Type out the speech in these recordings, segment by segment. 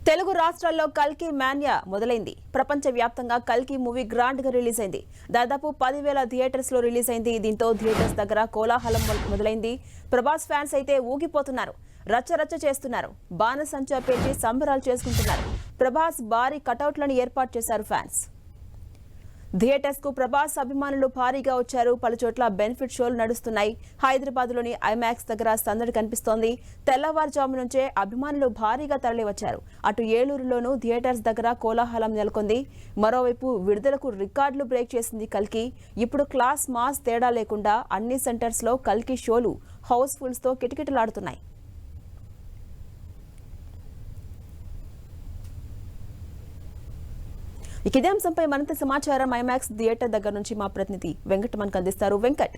తెలుగు రాష్ట్రాల్లో కల్కి మాన్యా మొదలైంది. ప్రపంచవ్యాప్తంగా కల్కి మూవీ గ్రాండ్ గా రిలీజ్ అయింది. దాదాపు 10,000 థియేటర్స్ లో రిలీజ్ అయింది. దీంతో థియేటర్స్ దగ్గర కోలాహలం మొదలైంది. ప్రభాస్ ఫ్యాన్స్ అయితే ఊగిపోతున్నారు, రచ్చరచ్చ చేస్తున్నారు, బాణసంచా పేల్చి సంబరాలు చేసుకుంటున్నారు. ప్రభాస్ భారీ కటౌట్లను ఏర్పాటు చేశారు ఫ్యాన్స్. థియేటర్స్ కు ప్రభాస్ అభిమానులు భారీగా వచ్చారు. పలుచోట్ల బెనిఫిట్ షోలు నడుస్తున్నాయి. హైదరాబాద్ లోని ఐమాక్స్ దగ్గర సందడి కనిపిస్తోంది. తెల్లవారుజాము నుంచే అభిమానులు భారీగా తరలివచ్చారు. అటు ఏలూరులోనూ థియేటర్స్ దగ్గర కోలాహలం నెలకొంది. మరోవైపు విడుదలకు రికార్డులు బ్రేక్ చేసింది కల్కి. ఇప్పుడు క్లాస్ మాస్ తేడా లేకుండా అన్ని సెంటర్స్ లో కల్కి షోలు హౌస్ఫుల్స్ తో కిటకిటలాడుతున్నాయి. ఇదే అంశంపై మరింత సమాచారం ఐమాక్స్ థియేటర్ దగ్గర నుంచి మా ప్రతినిధి వెంకట్ మనకు అందిస్తారు. వెంకట్,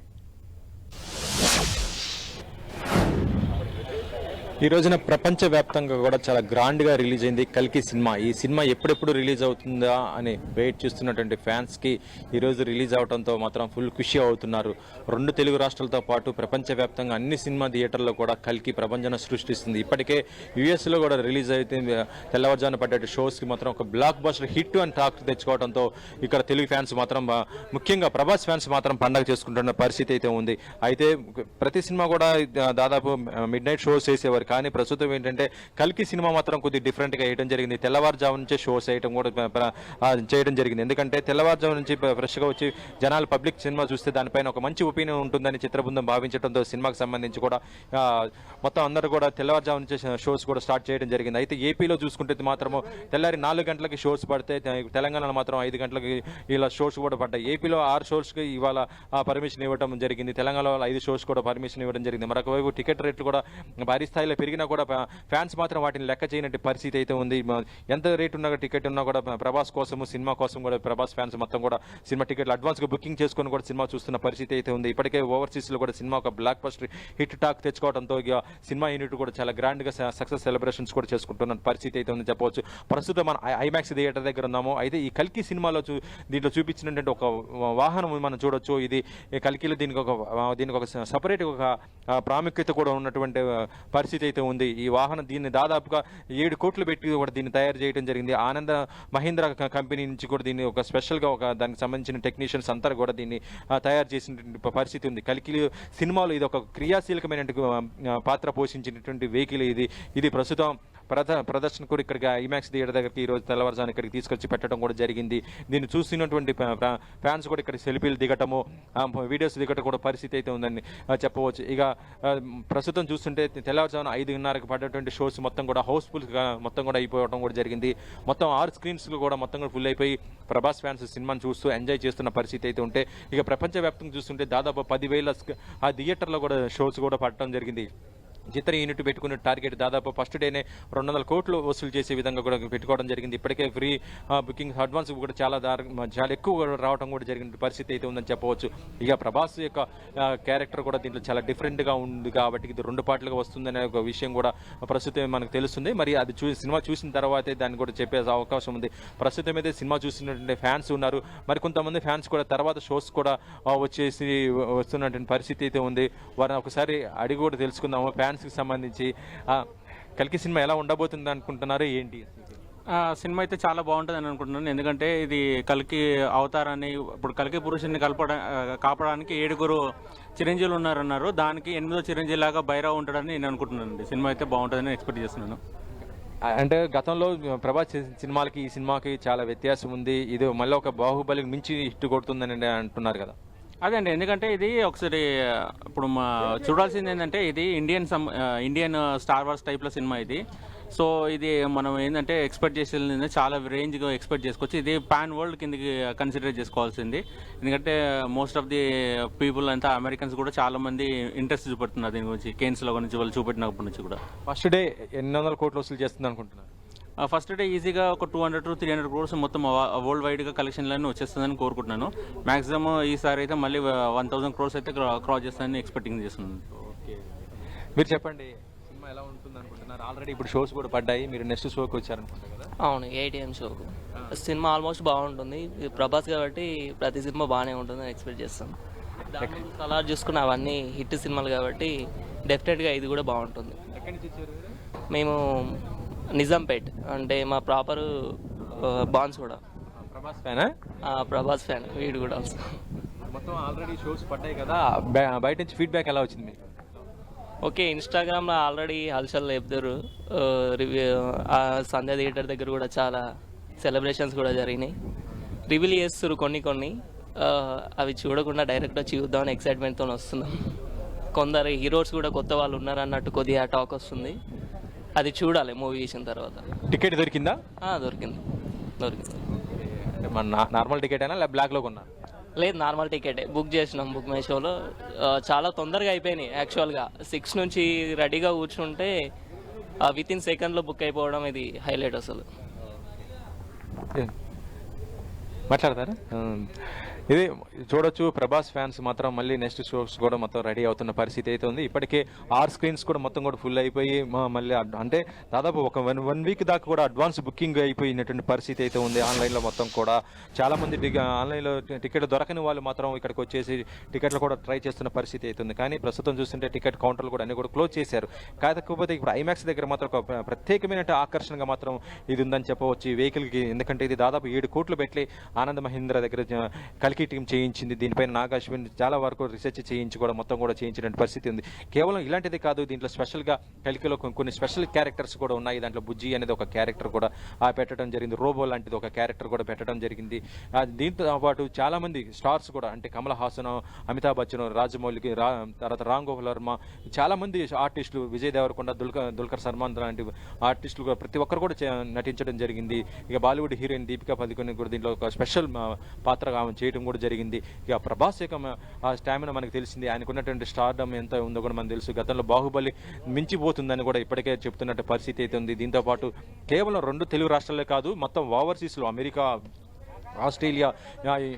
ఈ రోజున ప్రపంచవ్యాప్తంగా కూడా చాలా గ్రాండ్గా రిలీజ్ అయింది కల్కి సినిమా. ఈ సినిమా ఎప్పుడెప్పుడు రిలీజ్ అవుతుందా అని వెయిట్ చేస్తున్నటువంటి ఫ్యాన్స్కి ఈరోజు రిలీజ్ అవడంతో మాత్రం ఫుల్ ఖుషి అవుతున్నారు. 2 తెలుగు రాష్ట్రాలతో పాటు ప్రపంచవ్యాప్తంగా అన్ని సినిమా థియేటర్లో కూడా కల్కి ప్రభంజన సృష్టిస్తుంది. ఇప్పటికే యుఎస్లో కూడా రిలీజ్ అయితే తెల్లవారుజామున పడ్డ షోస్కి మాత్రం ఒక బ్లాక్ బస్టర్ హిట్ అని టాక్ తెచ్చుకోవడంతో ఇక్కడ తెలుగు ఫ్యాన్స్ మాత్రం ముఖ్యంగా ప్రభాస్ ఫ్యాన్స్ మాత్రం పండగ చేసుకుంటున్న పరిస్థితి అయితే ఉంది. అయితే ప్రతి సినిమా కూడా దాదాపు మిడ్ నైట్ షోస్ చేసేవారు, కానీ ప్రస్తుతం ఏంటంటే కల్కి సినిమా మాత్రం కొద్దిగా డిఫరెంట్గా వేయడం జరిగింది. తెల్లవారుజాము నుంచే షోస్ వేయడం కూడా చేయడం జరిగింది. ఎందుకంటే తెల్లవారుజాము నుంచి ఫ్రెష్గా వచ్చి జనాలు పబ్లిక్ సినిమా చూస్తే దానిపైన ఒక మంచి ఒపీనియన్ ఉంటుందని చిత్రబృందం భావించడంతో సినిమాకి సంబంధించి కూడా మొత్తం అందరూ కూడా తెల్లవారుజాము నుంచి షోస్ కూడా స్టార్ట్ చేయడం జరిగింది. అయితే ఏపీలో చూసుకుంటే మాత్రము తెల్లారి 4 గంటలకి షోస్ పడితే తెలంగాణలో మాత్రం 5 గంటలకి ఇలా షోస్ కూడా పడ్డాయి. ఏపీలో 6 షోస్కి ఇవాళ పర్మిషన్ ఇవ్వడం జరిగింది. తెలంగాణలో 5 షోస్ కూడా పర్మిషన్ ఇవ్వడం జరిగింది. మరొకవైపు టికెట్ రేట్లు కూడా భారీ స్థాయిలో పెరిగినా కూడా ఫ్యాన్స్ మాత్రం వాటిని లెక్క చేయనట్టు పరిస్థితి అయితే ఉంది. ఎంత రేట్ ఉన్నా టికెట్ ఉన్నా కూడా ప్రభాస్ కోసము సినిమా కోసం కూడా ప్రభాస్ ఫ్యాన్స్ మొత్తం కూడా సినిమా టికెట్లు అడ్వాన్స్గా బుకింగ్ చేసుకొని కూడా సినిమా చూస్తున్న పరిస్థితి అయితే ఉంది. ఇప్పటికే ఓవర్సీస్లో కూడా సినిమా ఒక బ్లాక్ బస్టర్ హిట్ టాక్ తెచ్చుకోవడంతో సినిమా యూనిట్ కూడా చాలా గ్రాండ్గా సక్సెస్ సెలబ్రేషన్స్ కూడా చేసుకుంటున్న పరిస్థితి అయితే ఉంది చెప్పవచ్చు. ప్రస్తుతం మన ఐమాక్స్ థియేటర్ దగ్గర ఉన్నాము. అయితే ఈ కల్కి సినిమాలో దీంట్లో చూపించినటువంటి ఒక వాహనం మనం చూడొచ్చు. ఇది కల్కిలో దీనికి ఒక సపరేట్ ఒక ప్రాముఖ్యత కూడా ఉన్నటువంటి పరిస్థితి అయితే ఉంది. ఈ వాహనం దీన్ని దాదాపుగా 7 కోట్లు పెట్టి కూడా దీన్ని తయారు చేయడం జరిగింది. ఆనంద మహీంద్ర కంపెనీ నుంచి కూడా దీన్ని ఒక స్పెషల్గా దానికి సంబంధించిన టెక్నీషియన్స్ అంతా కూడా దీన్ని తయారు చేసినటువంటి పరిస్థితి ఉంది. కల్కి సినిమాలో ఇది ఒక క్రియాశీలకమైన పాత్ర పోషించినటువంటి వెహికల్ ఇది ప్రస్తుతం ప్రదర్శన కూడా ఇక్కడికి ఐమాక్స్ థియేటర్ దగ్గరికి ఈరోజు తెల్లవారుజామున ఇక్కడికి తీసుకొచ్చి పెట్టడం కూడా జరిగింది. దీన్ని చూస్తున్నటువంటి ఫ్యాన్స్ కూడా ఇక్కడ సెల్ఫీలు దిగటము, వీడియోస్ దిగటం కూడా పరిస్థితి అయితే ఉందని చెప్పవచ్చు. ఇక ప్రస్తుతం చూస్తుంటే తెల్లవారుజామున 5:30కి పడ్డటువంటి షోస్ మొత్తం కూడా హౌస్ఫుల్గా మొత్తం కూడా అయిపోవడం కూడా జరిగింది. మొత్తం 6 స్క్రీన్స్లు కూడా మొత్తం కూడా ఫుల్ అయిపోయి ప్రభాస్ ఫ్యాన్స్ సినిమాను చూస్తూ ఎంజాయ్ చేస్తున్న పరిస్థితి అయితే ఉంటే, ఇక ప్రపంచవ్యాప్తంగా చూస్తుంటే దాదాపు 10,000 ఆ థియేటర్లో కూడా షోస్ కూడా పడటం జరిగింది. చిత్ర యూనిట్ పెట్టుకున్న టార్గెట్ దాదాపు ఫస్ట్ డేనే 200 కోట్లు వసూలు చేసే విధంగా కూడా పెట్టుకోవడం జరిగింది. ఇప్పటికే ఫ్రీ బుకింగ్ అడ్వాన్స్ కూడా చాలా ఎక్కువ రావడం కూడా జరిగిన పరిస్థితి అయితే ఉందని చెప్పవచ్చు. ఇక ప్రభాస్ యొక్క క్యారెక్టర్ కూడా దీంట్లో చాలా డిఫరెంట్గా ఉంది కాబట్టి ఇది 2 పార్ట్లుగా వస్తుందనే ఒక విషయం కూడా ప్రస్తుతం మనకు తెలుస్తుంది. మరి అది సినిమా చూసిన తర్వాతే దాన్ని కూడా చెప్పే అవకాశం ఉంది. ప్రస్తుతం అయితే సినిమా చూసినటువంటి ఫ్యాన్స్ ఉన్నారు. మరి కొంతమంది ఫ్యాన్స్ కూడా తర్వాత షోస్ కూడా వస్తున్నటువంటి పరిస్థితి అయితే ఉంది. వారిని ఒకసారి అడిగి కూడా తెలుసుకుందాము. ఫ్యాన్స్కి సంబంధించి కల్కి సినిమా ఎలా ఉండబోతుంది అనుకుంటున్నారు, ఏంటి? సినిమా అయితే చాలా బాగుంటుంది అని అనుకుంటున్నాను. ఎందుకంటే ఇది కల్కి అవతారాన్ని ఇప్పుడు కల్కి పురుషుని కాపాడడానికి 7 చిరంజీవులు ఉన్నారన్నారు. దానికి 8వ చిరంజీవి లాగా భైరవ్ ఉంటాడని నేను అనుకుంటున్నాను. సినిమా అయితే బాగుంటుందని ఎక్స్పెక్ట్ చేస్తున్నాను. అంటే గతంలో ప్రభాస్ సినిమాలకి ఈ సినిమాకి చాలా వ్యత్యాసం ఉంది. ఇది మళ్ళీ ఒక బాహుబలికి మించి హిట్ కొడుతుందని అంటున్నారు కదా. అదే అండి, ఎందుకంటే ఇది ఒకసారి ఇప్పుడు చూడాల్సింది ఏంటంటే ఇది ఇండియన్ స్టార్ వార్స్ టైప్లో సినిమా ఇది. సో ఇది మనం ఏంటంటే ఎక్స్పెక్ట్ చేసేది చాలా రేంజ్గా ఎక్స్పెక్ట్ చేసుకోవచ్చు. ఇది పాన్ వరల్డ్ కిందకి కన్సిడర్ చేసుకోవాల్సింది. ఎందుకంటే మోస్ట్ ఆఫ్ ది పీపుల్ అంతా అమెరికన్స్ కూడా చాలా మంది ఇంట్రెస్ట్ చూపెడుతున్నారు దీని గురించి. కేన్స్లో గురించి వాళ్ళు చూపెట్టినప్పటి నుంచి కూడా. ఫస్ట్ డే 800 కోట్లు వసూలు చేస్తుంది అనుకుంటున్నారు. ఫస్ట్ డే ఈజీగా ఒక 200 to 300 crores మొత్తం వరల్డ్ వైడ్గా కలెక్షన్లన్నీ వచ్చేస్తుందని కోరుకుంటున్నాను. మ్యాక్సిమం ఈసారి అయితే మళ్ళీ 1,000 crores అయితే క్రాస్ చేస్తుందని ఎక్స్పెక్టింగ్ చేస్తున్నాను. ఓకే, మీరు చెప్పండి సినిమా ఎలా ఉంటుంది అనుకుంటున్నారు? ఆల్రెడీ ఇప్పుడు షోస్ కూడా పడ్డాయి, మీరు నెక్స్ట్ షోకి వచ్చారనుకుంటారు కదా? అవును, 8 AM షోకు. సినిమా ఆల్మోస్ట్ బాగుంటుంది. ప్రభాస్ కాబట్టి ప్రతి సినిమా బాగానే ఉంటుందని ఎక్స్పెక్ట్ చేస్తాను. అలా చూసుకున్న అవన్నీ హిట్ సినిమాలు కాబట్టి డెఫినెట్గా ఇది కూడా బాగుంటుంది. ఎక్కడి నుంచి వచ్చారు? మేము నిజాంపేట్ అంటే మా ప్రాపరు బాన్స్ కూడా. ప్రభాస్ ఫ్యానా? ప్రభాస్ ఫ్యాన్ వీడు కూడా ఆల్సో. మొత్తం ఆల్రెడీ షోస్ పడ్డాయి కదా, బయట నుంచి ఫీడ్బ్యాక్ ఎలా వచ్చింది మీకు? ఓకే, ఇన్స్టాగ్రామ్లో ఆల్రెడీ హల్చల్ లేపుతారు. రివ్యూ సంధ్య థియేటర్ దగ్గర కూడా చాలా సెలబ్రేషన్స్ కూడా జరిగినాయి. రివీల్ చేస్తారు కొన్ని అవి చూడకుండా డైరెక్ట్గా చూద్దామని ఎక్సైట్మెంట్తో వస్తున్నాం. కొందరు హీరోస్ కూడా కొత్త వాళ్ళు ఉన్నారు అన్నట్టు కొద్దిగా టాక్ వస్తుంది. అది చూడాలి మూవీ చూసిన తర్వాత. టికెట్ దొరికిందా? దొరికింది. అంటే మన నార్మల్ టికెట్ అయినా లేదా బ్లాక్లో కొన్నా? లేదు, నార్మల్ టికెటే బుక్ చేసినాం బుక్ మై షోలో. చాలా తొందరగా అయిపోయినాయి. యాక్చువల్గా 6 నుంచి రెడీగా కూర్చుంటే విత్ ఇన్ సెకండ్లో బుక్ అయిపోవడం ఇది హైలైట్ అసలు. మాట్లాడతారా? ఇది చూడొచ్చు, ప్రభాస్ ఫ్యాన్స్ మాత్రం మళ్ళీ నెక్స్ట్ షోస్ కూడా మొత్తం రెడీ అవుతున్న పరిస్థితి అయితే ఉంది. ఇప్పటికే 6 స్క్రీన్స్ కూడా మొత్తం కూడా ఫుల్ అయిపోయి మళ్ళీ అంటే దాదాపు ఒక వన్ వీక్ దాకా కూడా అడ్వాన్స్ బుకింగ్ అయిపోయినటువంటి పరిస్థితి అయితే ఉంది. ఆన్లైన్లో మొత్తం కూడా చాలామంది ఆన్లైన్లో టికెట్ దొరకని వాళ్ళు మాత్రం ఇక్కడికి వచ్చేసి టికెట్లు కూడా ట్రై చేస్తున్న పరిస్థితి అయితే ఉంది. కానీ ప్రస్తుతం చూస్తుంటే టికెట్ కౌంటర్లు కూడా అన్ని కూడా క్లోజ్ చేశారు. కాకపోతే ఇప్పుడు ఐమాక్స్ దగ్గర మాత్రం ఒక ప్రత్యేకమైన ఆకర్షణగా మాత్రం ఇది ఉందని చెప్పవచ్చు ఈ వెహికల్కి. ఎందుకంటే ఇది దాదాపు 7 కోట్లు పెట్టి ఆనంద్ మహీంద్రా దగ్గర కల్కి టీం చేయించింది. దీనిపైన నాగ్ అశ్విన్ చాలా వరకు రీసెర్చ్ చేయించి కూడా మొత్తం కూడా చేయించిన పరిస్థితి ఉంది. కేవలం ఇలాంటిది కాదు, దీంట్లో స్పెషల్గా కల్కిలో కొన్ని స్పెషల్ క్యారెక్టర్స్ కూడా ఉన్నాయి. దాంట్లో బుజ్జి అనేది ఒక క్యారెక్టర్ కూడా పెట్టడం జరిగింది. రోబో లాంటిది ఒక క్యారెక్టర్ కూడా పెట్టడం జరిగింది. దీంతో పాటు చాలామంది స్టార్స్ కూడా అంటే కమల్ హాసన్, అమితాబ్ బచ్చన్, రాజమౌళికి, తర్వాత రామ్ గోపాల్ వర్మ, చాలామంది ఆర్టిస్టులు, విజయ్ దేవరకొండ, దుల్కర్ సల్మాన్ లాంటి ఆర్టిస్టులు కూడా ప్రతి ఒక్కరు కూడా నటించడం జరిగింది. ఇక బాలీవుడ్ హీరోయిన్ దీపికా పదుకొనే కూడా దీంట్లో ఒక స్పెషల్ పాత్రగా చేయడం కూడా జరిగింది. ఇక ప్రభాస్ యొక్క స్టామినా మనకు తెలిసింది. ఆయనకున్నటువంటి స్టార్డమ్ ఎంత ఉందో కూడా మనకు తెలుసు. గతంలో బాహుబలి మించిపోతుందని కూడా ఇప్పటికే చెప్తున్నట్టు పరిస్థితి అయితే ఉంది. దీంతోపాటు కేవలం 2 తెలుగు రాష్ట్రాలే కాదు, మొత్తం ఓవర్సీస్లో అమెరికా, ఆస్ట్రేలియా,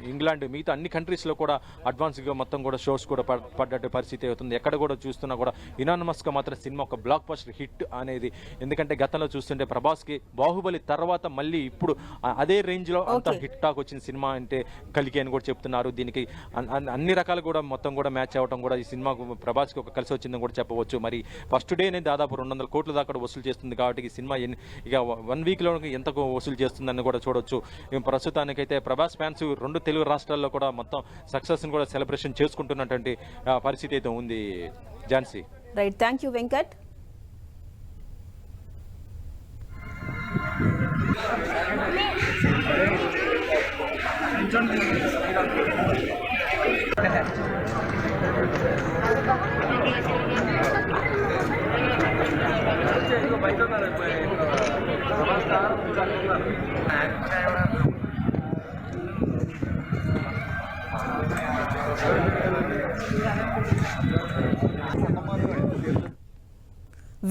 ఇంగ్లాండ్, మిగతా అన్ని కంట్రీస్లో కూడా అడ్వాన్స్గా మొత్తం కూడా షోస్ కూడా పడ్డట్టు పరిస్థితి అవుతుంది. ఎక్కడ కూడా చూస్తున్నా కూడా యునానిమస్గా మాత్రం సినిమా ఒక బ్లాక్ బస్టర్ హిట్ అనేది. ఎందుకంటే గతంలో చూస్తుంటే ప్రభాస్కి బాహుబలి తర్వాత మళ్ళీ ఇప్పుడు అదే రేంజ్లో అంత హిట్ టాక్ వచ్చిన సినిమా అంటే కల్కి అని కూడా చెప్తున్నారు. దీనికి అన్ని రకాలు కూడా మొత్తం కూడా మ్యాచ్ అవ్వడం కూడా ఈ సినిమాకు ప్రభాస్కి ఒక కలిసి వచ్చిందని కూడా చెప్పవచ్చు. మరి ఫస్ట్ డేనే దాదాపు 200 కోట్ల దాకా వసూలు చేస్తుంది. కాబట్టి ఈ సినిమా ఇక 1 వీక్లో ఎంతకు వసూలు చేస్తుందని కూడా చూడొచ్చు. ప్రస్తుతానికి అయితే ప్రభాస్ ఫ్యాన్స్ 2 తెలుగు రాష్ట్రాల్లో కూడా మొత్తం సక్సెస్ని కూడా సెలబ్రేషన్ చేసుకుంటున్నటువంటి పరిస్థితి అయితే ఉంది. Jhansi. Right, thank you Venkat.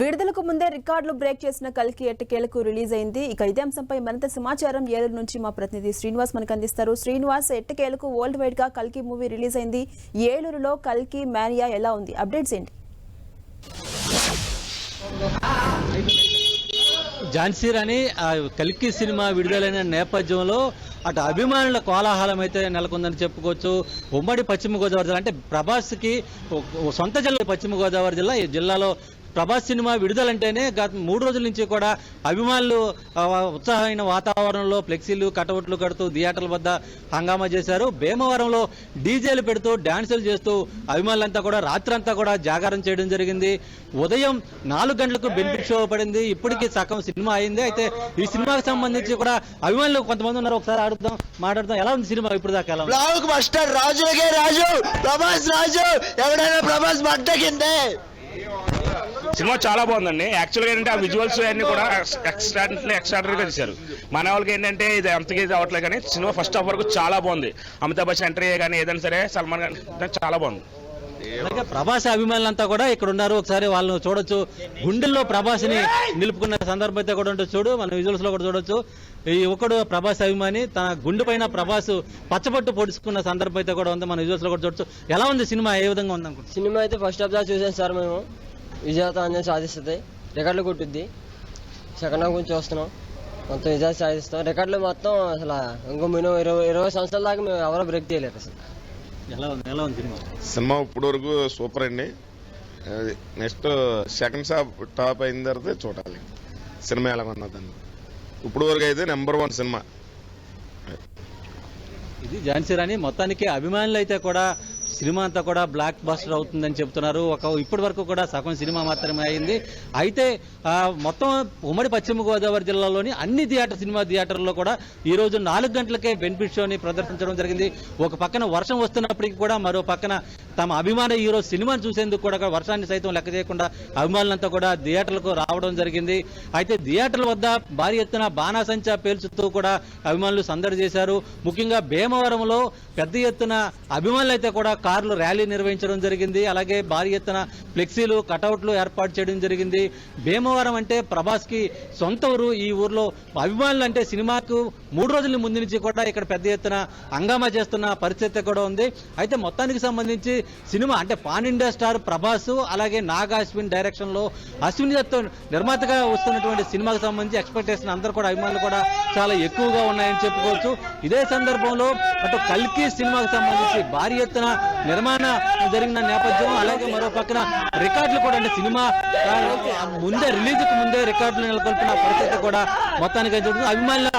విడుదలకు ముందే రికార్డులు బ్రేక్ చేసిన కల్కి ఎట్టకేలకు రిలీజ్ అయింది. ఇక ఇదే అంశంపై మరింత సమాచారం ఏలూరు నుంచి మా ప్రతినిధి శ్రీనివాస్ మనకు అందిస్తారు. శ్రీనివాస్, ఎట్టకేలకు వరల్డ్ వైడ్ గా కల్కి మూవీ రిలీజ్ అయింది. ఏలూరులో కల్కి మానియా ఎలా ఉంది? అప్డేట్స్ ఏంటి? ఝాన్సీ రాణి కల్కి సినిమా విడుదలైన నేపథ్యంలో అటు అభిమానుల కోలాహలం అయితే నెలకొందని చెప్పుకోవచ్చు. ఉమ్మడి పశ్చిమ గోదావరి జిల్లా అంటే ప్రభాస్కి సొంత జిల్లా పశ్చిమ గోదావరి జిల్లా. ఈ జిల్లాలో ప్రభాస్ సినిమా విడుదలంటేనే గత 3 రోజుల నుంచి కూడా అభిమానులు ఉత్సాహమైన వాతావరణంలో ఫ్లెక్సీలు, కటౌట్లు కడుతూ థియేటర్ల వద్ద హంగామా చేశారు. భీమవరంలో డీజేలు పెడుతూ డ్యాన్సులు చేస్తూ అభిమానులంతా కూడా రాత్రంతా కూడా జాగారం చేయడం జరిగింది. ఉదయం 4 గంటలకు బెనిఫిట్ షో పడింది. ఇప్పటికీ సగం సినిమా అయింది. అయితే ఈ సినిమాకి సంబంధించి కూడా అభిమానులు కొంతమంది ఉన్నారు. ఒకసారి మాట్లాడుతాం. ఎలా ఉంది సినిమా ఇప్పుడు దాకా? బ్లాక్ బస్టర్ రాజుకే రాజు, ప్రభాస్ రాజు, ఎవడైనా ప్రభాస్ బట్ట కిందే. సినిమా చాలా బాగుందండి. యాక్చువల్గా ఏంటంటే ఆ విజువల్స్ అన్ని కూడా ఎక్స్ట్రాడనరీగా తీశారు. మన వాళ్ళకి ఏంటంటే ఇది అంతగా ఇది అవ్వట్లేదు, కానీ సినిమా ఫస్ట్ హాఫ్ వరకు చాలా బాగుంది. అమితాబ్ బచ్చన్ ఎంట్రీ కానీ ఏదైనా సరే, సల్మాన్ ఖాన్ చాలా బాగుంది. అలాగే ప్రభాస్ అభిమానులంతా కూడా ఇక్కడ ఉన్నారు. ఒకసారి వాళ్ళని చూడొచ్చు. గుండెల్లో ప్రభాస్ని నిలుపుకున్న సందర్భం అయితే కూడా ఉంటుంది. చూడు, మన విజువల్స్ లో కూడా చూడొచ్చు. ఈ ఒకడు ప్రభాస్ అభిమాని తన గుండె పైన ప్రభాస్ పచ్చబట్టు పొడుచుకున్న సందర్భం అయితే కూడా ఉంది. మన విజువల్స్ లో కూడా చూడొచ్చు. ఎలా ఉంది సినిమా? ఏ విధంగా ఉంది అనుకుంటున్నాం? సినిమా అయితే ఫస్ట్ హాఫ్ దాకా చూసాం సార్. మేము విజయవంతం సాధిస్తుంది, రికార్డులు కొట్టుద్ది. సెకండ్ హాఫ్ గురించి చూస్తున్నాం, మొత్తం విజయాలు సాధిస్తాం. రికార్డులు మొత్తం అసలు ఇంకో మినిమం 20 సంవత్సరాల దాకా మేము ఎవరో బ్రేక్ చేయలేరు అసలు. ఎలా ఉంది సినిమా? సినిమా ఇప్పుడు వరకు సూపర్ అండి. నెక్స్ట్ సెకండ్ హాఫ్ టాప్ అయిన తర్వాత చూడాలి. సినిమా ఎలా ఉన్నదండి. ఇప్పుడు వరకు అయితే నెంబర్ 1 సినిమా. ఇది ఝాన్సీ రాణి. మొత్తానికి అభిమానులు అయితే కూడా సినిమా అంతా కూడా బ్లాక్ బస్టర్ అవుతుందని చెప్తున్నారు. ఇప్పటి వరకు కూడా సగం సినిమా మాత్రమే అయింది. అయితే మొత్తం ఉమ్మడి పశ్చిమ గోదావరి జిల్లాలోని అన్ని సినిమా థియేటర్లో కూడా ఈ రోజు 4 గంటలకే బెనిఫిట్ షోని ప్రదర్శించడం జరిగింది. ఒక పక్కన వర్షం వస్తున్నప్పటికీ కూడా మరో పక్కన తమ అభిమాన హీరో సినిమాను చూసేందుకు కూడా వర్షాన్ని సైతం లెక్క చేయకుండా అభిమానులంతా కూడా థియేటర్లకు రావడం జరిగింది. అయితే థియేటర్ల వద్ద భారీ ఎత్తున బాణాసంచా పేల్చుతూ కూడా అభిమానులు సందడి చేశారు. ముఖ్యంగా భీమవరంలో పెద్ద ఎత్తున అభిమానులు అయితే కూడా కార్లు ర్యాలీ నిర్వహించడం జరిగింది. అలాగే భారీ ఎత్తున ఫ్లెక్సీలు కటౌట్లు ఏర్పాటు చేయడం జరిగింది. భీమవరం అంటే ప్రభాస్ కి సొంత ఊరు. ఈ ఊర్లో అభిమానులు అంటే సినిమాకు 3 రోజుల ముందు నుంచి కూడా ఇక్కడ పెద్ద ఎత్తున హంగామా చేస్తున్న పరిస్థితి కూడా ఉంది. అయితే మొత్తానికి సంబంధించి సినిమా అంటే పాన్ ఇండియా స్టార్ ప్రభాస్ అలాగే నాగా అశ్విన్ డైరెక్షన్ లో అశ్విన్ దత్తో నిర్మాతగా వస్తున్నటువంటి సినిమాకి సంబంధించి ఎక్స్పెక్టేషన్ అందరూ కూడా అభిమానులు కూడా చాలా ఎక్కువగా ఉన్నాయని చెప్పుకోవచ్చు. ఇదే సందర్భంలో అటు కల్కి సినిమాకి సంబంధించి భారీ ఎత్తున నిర్మాణ జరిగిన నేపథ్యం, అలాగే మరో పక్కన రికార్డులు కూడా అంటే సినిమా ముందే రిలీజ్ కు ముందే రికార్డులు నెలకొల్పిన పరిస్థితి కూడా మొత్తానికి అభిమానుల